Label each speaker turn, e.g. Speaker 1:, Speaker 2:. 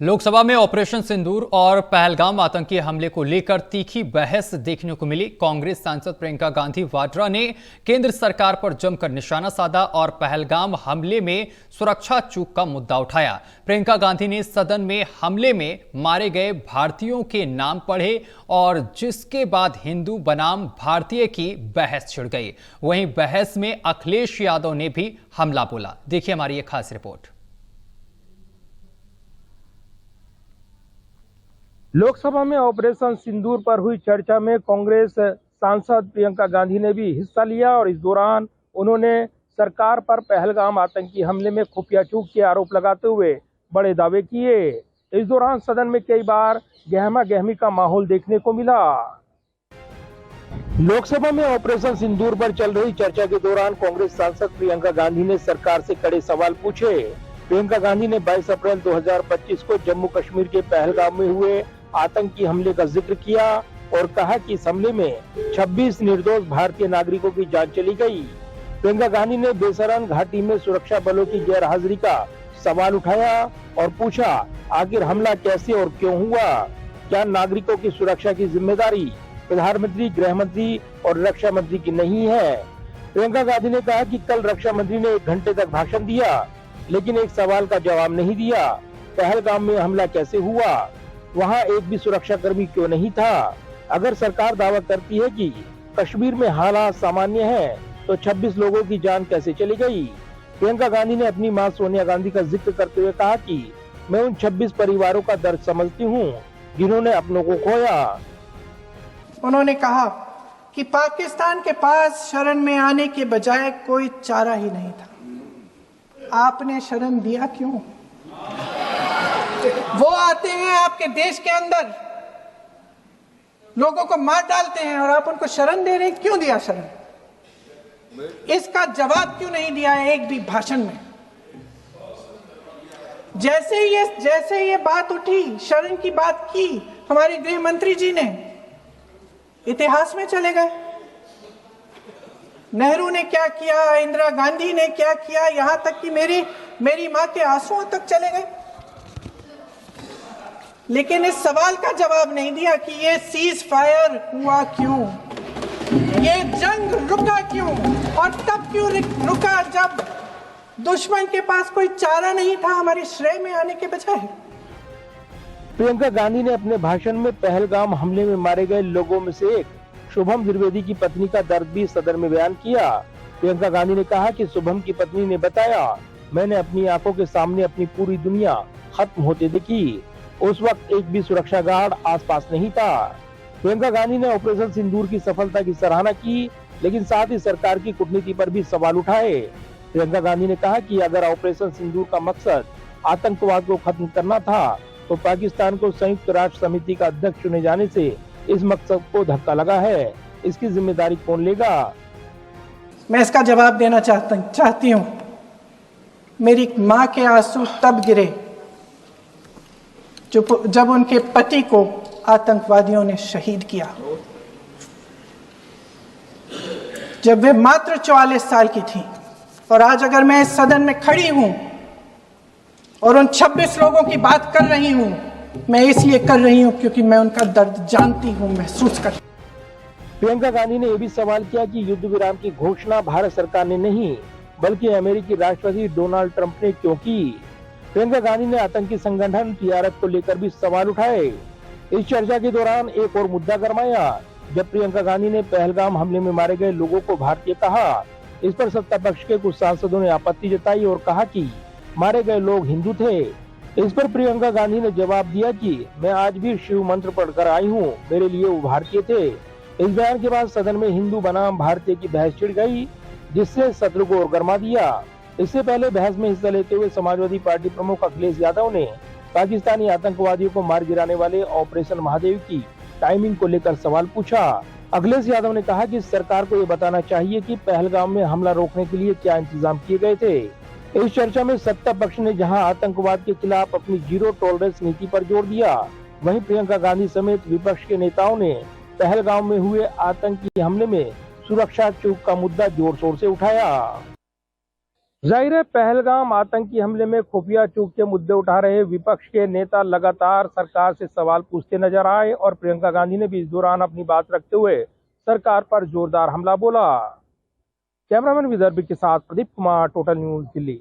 Speaker 1: लोकसभा में ऑपरेशन सिंदूर और पहलगाम आतंकी हमले को लेकर तीखी बहस देखने को मिली। कांग्रेस सांसद प्रियंका गांधी वाड्रा ने केंद्र सरकार पर जमकर निशाना साधा और पहलगाम हमले में सुरक्षा चूक का मुद्दा उठाया। प्रियंका गांधी ने सदन में हमले में मारे गए भारतीयों के नाम पढ़े और जिसके बाद हिंदू बनाम भारतीय की बहस छिड़ गई। वहीं बहस में अखिलेश यादव ने भी हमला बोला। देखिए हमारी ये खास रिपोर्ट।
Speaker 2: लोकसभा में ऑपरेशन सिंदूर पर हुई चर्चा में कांग्रेस सांसद प्रियंका गांधी ने भी हिस्सा लिया और इस दौरान उन्होंने सरकार पर पहलगाम आतंकी हमले में खुफिया चूक के आरोप लगाते हुए बड़े दावे किए। इस दौरान सदन में कई बार गहमा गहमी का माहौल देखने को मिला। लोकसभा में ऑपरेशन सिंदूर पर चल रही चर्चा के दौरान कांग्रेस सांसद प्रियंका गांधी ने सरकार से कड़े सवाल पूछे। प्रियंका गांधी ने 22 अप्रैल 2025 को जम्मू कश्मीर के पहलगाम में हुए आतंकी हमले का जिक्र किया और कहा कि इस हमले में 26 निर्दोष भारतीय नागरिकों की जान चली गई। प्रियंका गांधी ने बेसरन घाटी में सुरक्षा बलों की गैरहाजिरी का सवाल उठाया और पूछा, आखिर हमला कैसे और क्यों हुआ? क्या नागरिकों की सुरक्षा की जिम्मेदारी प्रधानमंत्री, गृह मंत्री और रक्षा मंत्री की नहीं है? प्रियंका गांधी ने कहा कि कल रक्षा मंत्री ने 1 घंटे तक भाषण दिया लेकिन एक सवाल का जवाब नहीं दिया। पहलगाम में हमला कैसे हुआ? वहां एक भी सुरक्षा कर्मी क्यों नहीं था? अगर सरकार दावा करती है कि कश्मीर में हालात सामान्य हैं, तो 26 लोगों की जान कैसे चली गई? प्रियंका गांधी ने अपनी मां सोनिया गांधी का जिक्र करते हुए कहा कि मैं उन 26 परिवारों का दर्द समझती हूं जिन्होंने अपनों को खोया।
Speaker 3: उन्होंने कहा कि पाकिस्तान के पास शरण में आने के बजाय कोई चारा ही नहीं था। आपने शरण दिया क्यों? वो आते हैं आपके देश के अंदर, लोगों को मार डालते हैं और आप उनको शरण दे रहे हैं। क्यों दिया शरण? इसका जवाब क्यों नहीं दिया है एक भी भाषण में? जैसे ही ये बात उठी, शरण की बात की, हमारे गृह मंत्री जी ने इतिहास में चले गए। नेहरू ने क्या किया, इंदिरा गांधी ने क्या किया, यहां तक कि मेरी मां के आंसुओं तक चले गए। लेकिन इस सवाल का जवाब नहीं दिया कि ये सीज फायर हुआ क्यों, ये जंग रुका क्यों और तब क्यों रुका जब दुश्मन के पास कोई चारा नहीं था हमारे श्रेय में आने के बजाय।
Speaker 2: प्रियंका गांधी ने अपने भाषण में पहलगाम हमले में मारे गए लोगों में से एक शुभम द्विवेदी की पत्नी का दर्द भी सदन में बयान किया। प्रियंका गांधी ने कहा कि शुभम की पत्नी ने बताया, मैंने अपनी आंखों के सामने अपनी पूरी दुनिया खत्म होते देखी। उस वक्त एक भी सुरक्षा गार्ड आसपास नहीं था। प्रियंका गांधी ने ऑपरेशन सिंदूर की सफलता की सराहना की लेकिन साथ ही सरकार की कूटनीति पर भी सवाल उठाए। प्रियंका गांधी ने कहा कि अगर ऑपरेशन सिंदूर का मकसद आतंकवाद को खत्म करना था तो पाकिस्तान को संयुक्त राष्ट्र समिति का अध्यक्ष चुने जाने से इस मकसद को धक्का लगा है। इसकी जिम्मेदारी कौन लेगा?
Speaker 3: मैं इसका जवाब देना चाहती हूँ। मेरी माँ के आंसू तब गिरे जब उनके पति को आतंकवादियों ने शहीद किया, जब वे मात्र 44 साल की थी। और आज अगर मैं इस सदन में खड़ी हूं और उन 26 लोगों की बात कर रही हूं, मैं इसलिए कर रही हूं क्योंकि मैं उनका दर्द जानती हूं, महसूस करती हूं।
Speaker 2: प्रियंका गांधी ने यह भी सवाल किया कि युद्ध विराम की घोषणा भारत सरकार ने नहीं बल्कि अमेरिकी राष्ट्रपति डोनाल्ड ट्रंप ने क्यों की? प्रियंका गांधी ने आतंकी संगठन टीआरएफ को लेकर भी सवाल उठाए। इस चर्चा के दौरान एक और मुद्दा गरमाया जब प्रियंका गांधी ने पहलगाम हमले में मारे गए लोगों को भारतीय कहा। इस पर सत्ता पक्ष के कुछ सांसदों ने आपत्ति जताई और कहा कि मारे गए लोग हिंदू थे। इस पर प्रियंका गांधी ने जवाब दिया कि मैं आज भी शिव मंत्र पढ़कर आई हूँ, मेरे लिए वो भारतीय थे। इस बयान के बाद सदन में हिंदू बनाम भारतीय की बहस छिड़ गई जिससे सत्र को और गर्मा दिया। इससे पहले बहस में हिस्सा लेते हुए समाजवादी पार्टी प्रमुख अखिलेश यादव ने पाकिस्तानी आतंकवादियों को मार गिराने वाले ऑपरेशन महादेव की टाइमिंग को लेकर सवाल पूछा। अखिलेश यादव ने कहा कि सरकार को ये बताना चाहिए कि पहलगाम में हमला रोकने के लिए क्या इंतजाम किए गए थे। इस चर्चा में सत्ता पक्ष ने जहां आतंकवाद के खिलाफ अपनी जीरो टॉलरेंस नीति पर जोर दिया, वहीं प्रियंका गांधी समेत विपक्ष के नेताओं ने पहलगाम में हुए आतंकी हमले में सुरक्षा चूक का मुद्दा जोर शोर से उठाया। जाहिर है पहलगाम आतंकी हमले में खुफिया चूक के मुद्दे उठा रहे विपक्ष के नेता लगातार सरकार से सवाल पूछते नजर आए और प्रियंका गांधी ने भी इस दौरान अपनी बात रखते हुए सरकार पर जोरदार हमला बोला। कैमरामैन विदर्भ के साथ प्रदीप कुमार, टोटल न्यूज, दिल्ली।